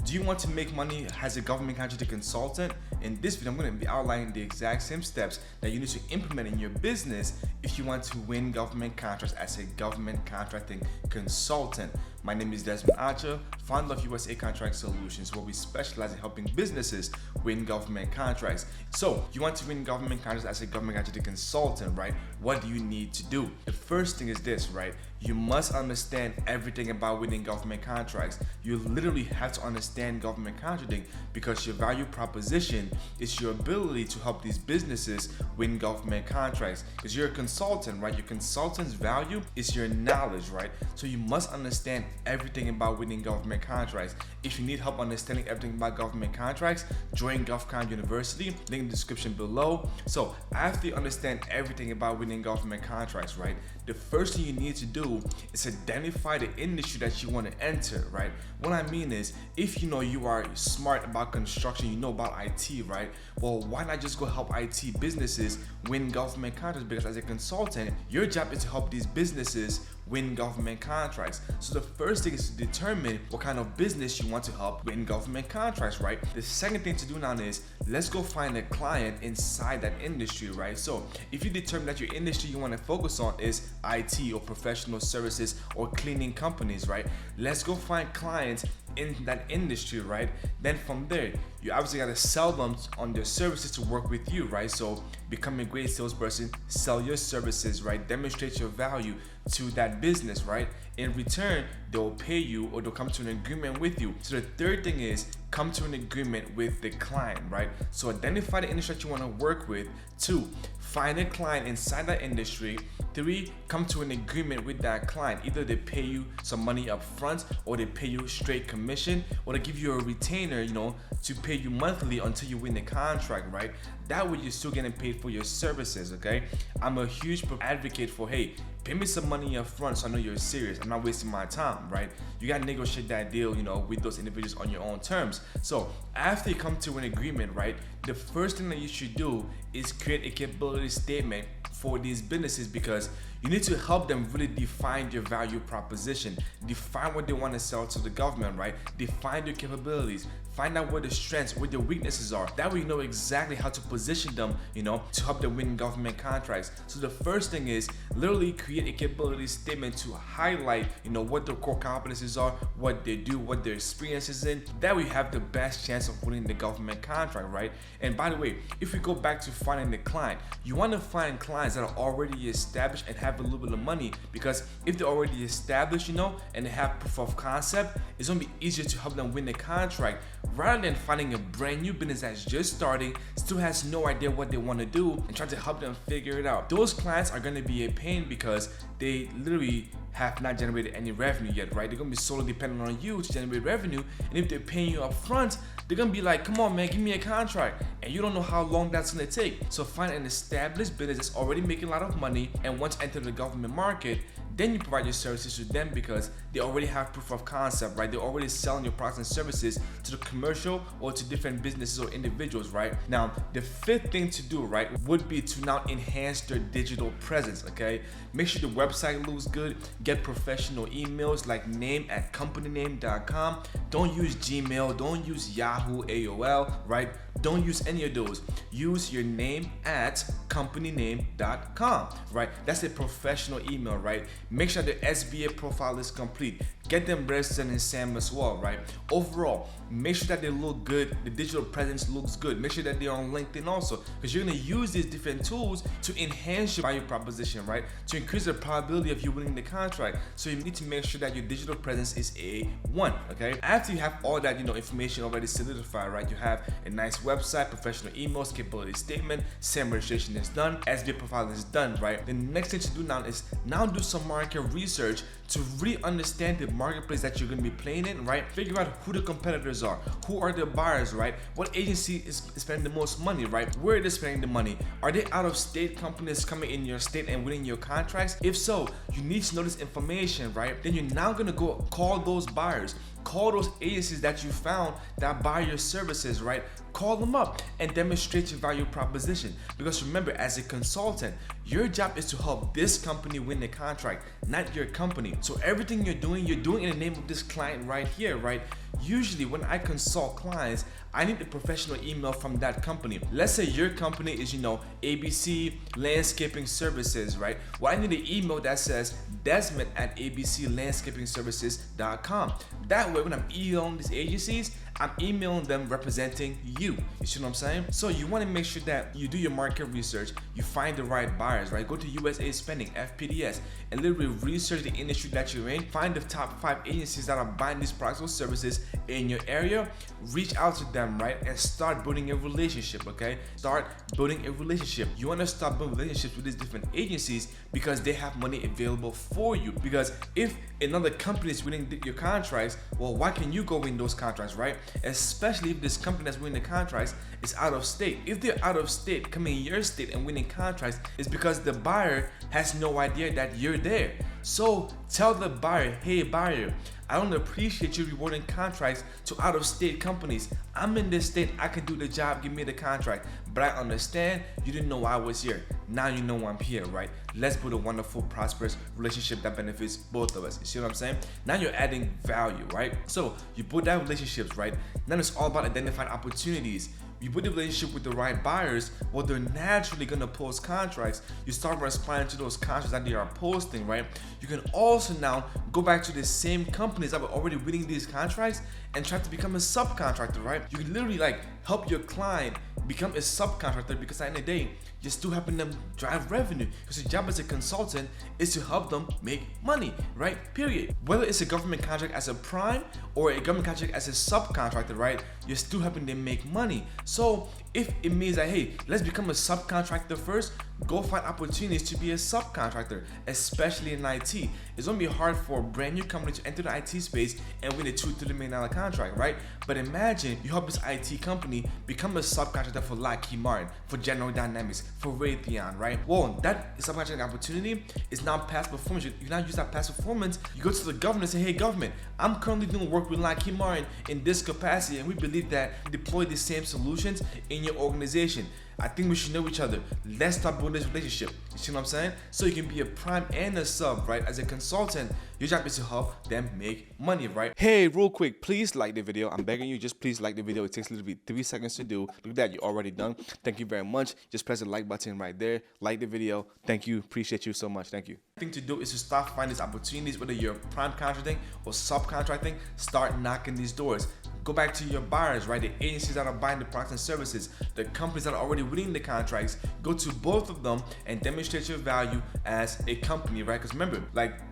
Do you want to make money as a government contracting consultant? In this video, I'm going to be outlining the exact same steps that you need to implement in your business if you want to win government contracts as a government contracting consultant. My name is Desmond Archer, founder of USA Contract Solutions, where we specialize in helping businesses win government contracts. So, you want to win government contracts as a government contracting consultant, right? What do you need to do? The first thing is this, right? You must understand everything about winning government contracts. You literally have to understand government contracting because your value proposition is your ability to help these businesses win government contracts. Because you're a consultant, right? Your consultant's value is your knowledge, right? So you must understand everything about winning government contracts. If you need help understanding everything about government contracts, join GovCon University, link in the description below. So after you understand everything about winning government contracts, right? The first thing you need to do is identify the industry that you want to enter, right? What I mean is, if you know you are smart about construction, you know about IT, right? Well, why not just go help IT businesses win government contracts? Because as a consultant, your job is to help these businesses win government contracts. So the first thing is to determine what kind of business you want to help win government contracts, right? The second thing to do now is, let's go find a client inside that industry, right? So if you determine that your industry you want to focus on is IT or professional services or cleaning companies, right? Let's go find clients in that industry, right? Then from there, you obviously got to sell them on their services to work with you, right? So become a great salesperson, sell your services, right? Demonstrate your value to that business, right? In return, they'll pay you or they'll come to an agreement with you. So the third thing is come to an agreement with the client, right? So identify the industry that you want to work with. 2, find a client inside that industry. 3, come to an agreement with that client. Either they pay you some money up front or they pay you straight commission or they give you a retainer, to pay you monthly until you win the contract, right? That way you're still getting paid for your services, okay? I'm a huge advocate for, hey, pay me some money up front so I know you're serious. I'm not wasting my time, right? You gotta negotiate that deal, with those individuals on your own terms. So after you come to an agreement, right, the first thing that you should do is create a capability statement for these businesses, because you need to help them really define your value proposition, define what they want to sell to the government, right? Define your capabilities, find out where the strengths, where the weaknesses are. That way you know exactly how to position them, to help them win government contracts. So the first thing is literally create a capability statement to highlight, what their core competencies are, what they do, what their experience is in. That way you have the best chance of winning the government contract, right? And by the way, if we go back to finding the client, you want to find clients that are already established and have a little bit of money, because if they're already established, and they have proof of concept, it's gonna be easier to help them win the contract rather than finding a brand new business that's just starting, still has no idea what they want to do, and trying to help them figure it out. Those clients are gonna be a pain because they literally have not generated any revenue yet, right? They're gonna be solely dependent on you to generate revenue, and if they're paying you up front, they're gonna be like, come on man, give me a contract, and you don't know how long that's gonna take. So find an established business that's already making a lot of money and wants to enter the government market. Then you provide your services to them because they already have proof of concept, right? They're already selling your products and services to the commercial or to different businesses or individuals, right? Now, the fifth thing to do, right, would be to now enhance their digital presence, okay? Make sure the website looks good. Get professional emails like name@companyname.com. Don't use Gmail. Don't use Yahoo, AOL, right? Don't use any of those. Use your name at companyname.com, right? That's a professional email, right? Make sure the SBA profile is complete. Get them registered in SAM as well, right? Overall, make sure that they look good. The digital presence looks good. Make sure that they're on LinkedIn also, because you're gonna use these different tools to enhance your value proposition, right? To increase the probability of you winning the contract. So you need to make sure that your digital presence is A1, okay? After you have all that, information already solidified, right? You have a nice website, professional emails, capability statement, SAM registration is done, SBA profile is done, right? The next thing to do now is do some market research to really understand the marketplace that you're going to be playing in, right? Figure out who the competitors are, who are the buyers, right? What agency is spending the most money, right? Where are they spending the money? Are they out of state companies coming in your state and winning your contracts? If so, you need to know this information, right? Then you're now going to go call those buyers. Call those agencies that you found that buy your services, right? call them up and demonstrate your value proposition. Because remember, as a consultant, your job is to help this company win the contract, not your company. So everything you're doing in the name of this client right here, right? Usually when I consult clients, I need a professional email from that company. Let's say your company is, ABC Landscaping Services, right? Well, I need an email that says Desmond@abclandscapingservices.com. That way, when I'm emailing these agencies, I'm emailing them representing you. You see what I'm saying? So you want to make sure that you do your market research, you find the right buyers, right? Go to USA Spending, FPDS, and literally research the industry that you're in. Find the top 5 agencies that are buying these products or services in your area. Reach out to them, right? And start building a relationship, okay? Start building a relationship. You want to start building relationships with these different agencies because they have money available for you. Because if another company is winning your contracts, well, why can you go win those contracts, right? Especially if this company that's winning the contracts is out of state. If they're out of state, coming in your state and winning contracts, is because the buyer has no idea that you're there. So tell the buyer, hey buyer, I don't appreciate you rewarding contracts to out-of-state companies. I'm in this state, I can do the job, give me the contract. But I understand you didn't know I was here. Now you know I'm here, right? Let's build a wonderful, prosperous relationship that benefits both of us. You see what I'm saying? Now you're adding value, right? So you build that relationships, right? Now it's all about identifying opportunities. You put the relationship with the right buyers, well, they're naturally gonna post contracts. You start responding to those contracts that they are posting, right? You can also now go back to the same companies that were already winning these contracts and try to become a subcontractor, right? You can literally help your client become a subcontractor, because at the end of the day, you're still helping them drive revenue, because your job as a consultant is to help them make money, right? Period. Whether it's a government contract as a prime or a government contract as a subcontractor, right? You're still helping them make money. So if it means that, hey, let's become a subcontractor first, go find opportunities to be a subcontractor, especially in IT. It's gonna be hard for a brand new company to enter the IT space and win a $2-3 million contract, right? But imagine you help this IT company become a subcontractor for Lockheed Martin, for General Dynamics, for Raytheon, right? Well, that subcontracting opportunity is now past performance. You now use that past performance. You go to the government and say, hey government, I'm currently doing work with Lockheed Martin in this capacity, and we believe that deploy the same solutions in your organization. I think we should know each other. Let's start building this relationship. You see what I'm saying? So you can be a prime and a sub, right? As a consultant, your job is to help them make money, right? Hey, real quick, please like the video. I'm begging you, just please like the video. It takes literally 3 seconds to do. Look at that, you're already done. Thank you very much. Just press the like button right there. Like the video. Thank you. Appreciate you so much. Thank you. The thing to do is to start finding these opportunities, whether you're prime contracting or subcontracting. Start knocking these doors. Go back to your buyers, right? The agencies that are buying the products and services, the companies that are already winning the contracts. Go to both of them and demonstrate your value as a company, right? Because remember,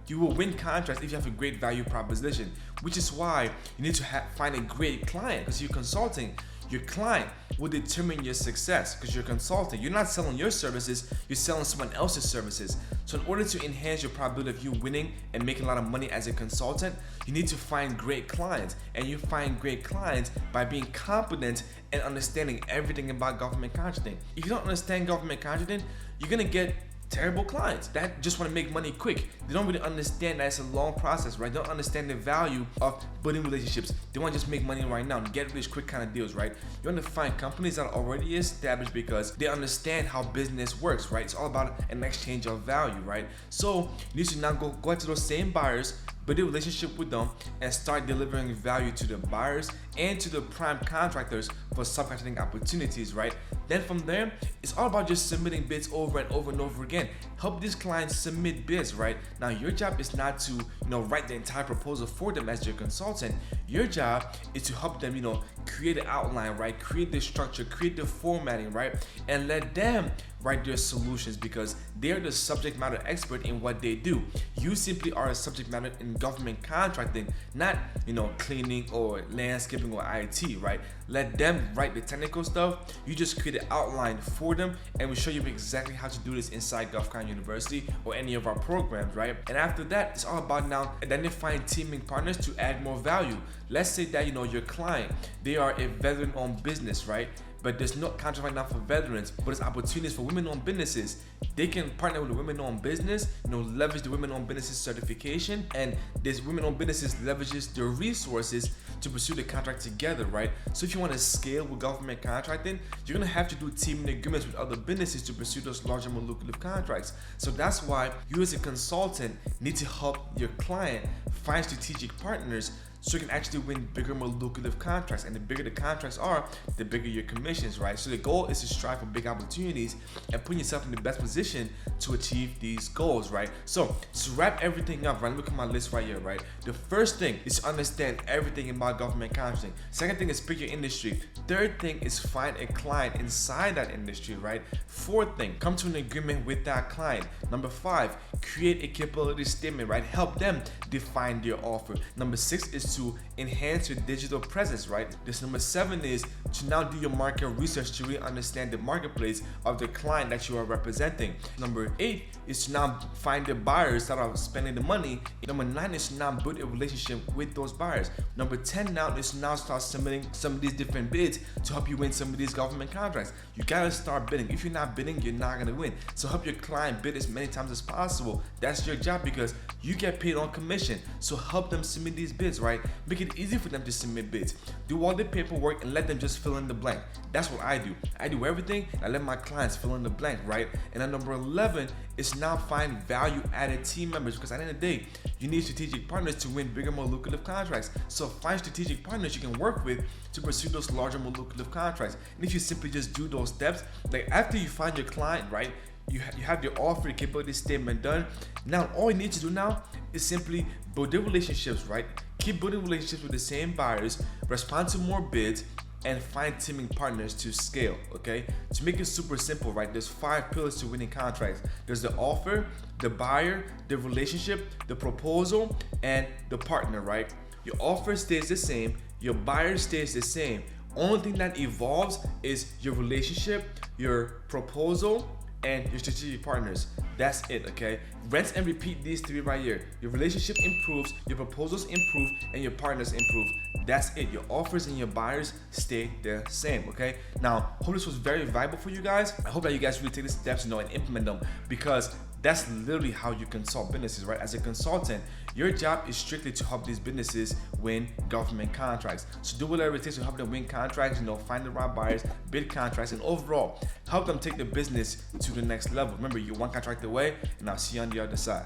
you will win contracts if you have a great value proposition, which is why you need to find a great client, because you're consulting. Your client will determine your success, because you're consulting. You're not selling your services, you're selling someone else's services. So in order to enhance your probability of you winning and making a lot of money as a consultant, you need to find great clients. And you find great clients by being competent and understanding everything about government contracting. If you don't understand government contracting, you're gonna get terrible clients that just want to make money quick. They don't really understand that it's a long process, right? They don't understand the value of building relationships. They want to just make money right now and get rich quick kind of deals, right? You want to find companies that are already established because they understand how business works, right? It's all about an exchange of value, right? So you need to now go into those same buyers, build a relationship with them, and start delivering value to the buyers and to the prime contractors for subcontracting opportunities, right? Then from there, it's all about just submitting bids over and over and over again. Help these clients submit bids, right? Now your job is not to, write the entire proposal for them as your consultant. Your job is to help them, create an outline, right? Create the structure, create the formatting, right? And let them write their solutions, because they're the subject matter expert in what they do. You simply are a subject matter in government contracting, not, cleaning or landscaping or IT, right? Let them write the technical stuff. You just create an outline for them, and we show you exactly how to do this inside GovCon University or any of our programs, right? And after that, it's all about now identifying teaming partners to add more value. Let's say that, your client, they are a veteran-owned business, right? but there's no contract right now for veterans, but there's opportunities for women-owned businesses. They can partner with a women-owned business, leverage the women-owned businesses certification, and this women-owned businesses leverages their resources to pursue the contract together, right? So if you want to scale with government contracting, you're gonna have to do teaming agreements with other businesses to pursue those larger, more lucrative contracts. So that's why you as a consultant need to help your client find strategic partners so you can actually win bigger, more lucrative contracts. And the bigger the contracts are, the bigger your commissions, right? So the goal is to strive for big opportunities and put yourself in the best position to achieve these goals, right? So to wrap everything up, right? Look at my list right here, right? The first thing is to understand everything about government contracting. Second thing is pick your industry. Third thing is find a client inside that industry, right? Fourth thing, come to an agreement with that client. Number 5, create a capability statement, right? Help them define their offer. Number 6 is to enhance your digital presence, right? This number 7 is to now do your market research to really understand the marketplace of the client that you are representing. Number 8 is to now find the buyers that are spending the money. Number 9 is to now build a relationship with those buyers. Number 10 now is to now start submitting some of these different bids to help you win some of these government contracts. You gotta start bidding. If you're not bidding, you're not gonna win. So help your client bid as many times as possible. That's your job because you get paid on commission. So help them submit these bids, right? Make it easy for them to submit bids. Do all the paperwork and let them just fill in the blank. That's what I do. I do everything. I let my clients fill in the blank, right? And then number 11 is now find value-added team members, because at the end of the day, you need strategic partners to win bigger, more lucrative contracts. So find strategic partners you can work with to pursue those larger, more lucrative contracts. And if you simply just do those steps, like after you find your client, right? You have your offer, your capability statement done. Now, all you need to do now is simply build the relationships, right? Keep building relationships with the same buyers, respond to more bids, and find teaming partners to scale, okay? To make it super simple, right? There's 5 pillars to winning contracts. There's the offer, the buyer, the relationship, the proposal, and the partner, right? Your offer stays the same, your buyer stays the same. Only thing that evolves is your relationship, your proposal, and your strategic partners. That's it, okay? Rinse and repeat these 3 right here. Your relationship improves, your proposals improve, and your partners improve. That's it. Your offers and your buyers stay the same, okay? Now, hope this was very valuable for you guys. I hope that you guys really take the steps, and implement them, because that's literally how you consult businesses, right? As a consultant, your job is strictly to help these businesses win government contracts. So do whatever it takes to help them win contracts, find the right buyers, bid contracts, and overall, help them take the business to the next level. Remember, you're one contract away, and I'll see you on the other side.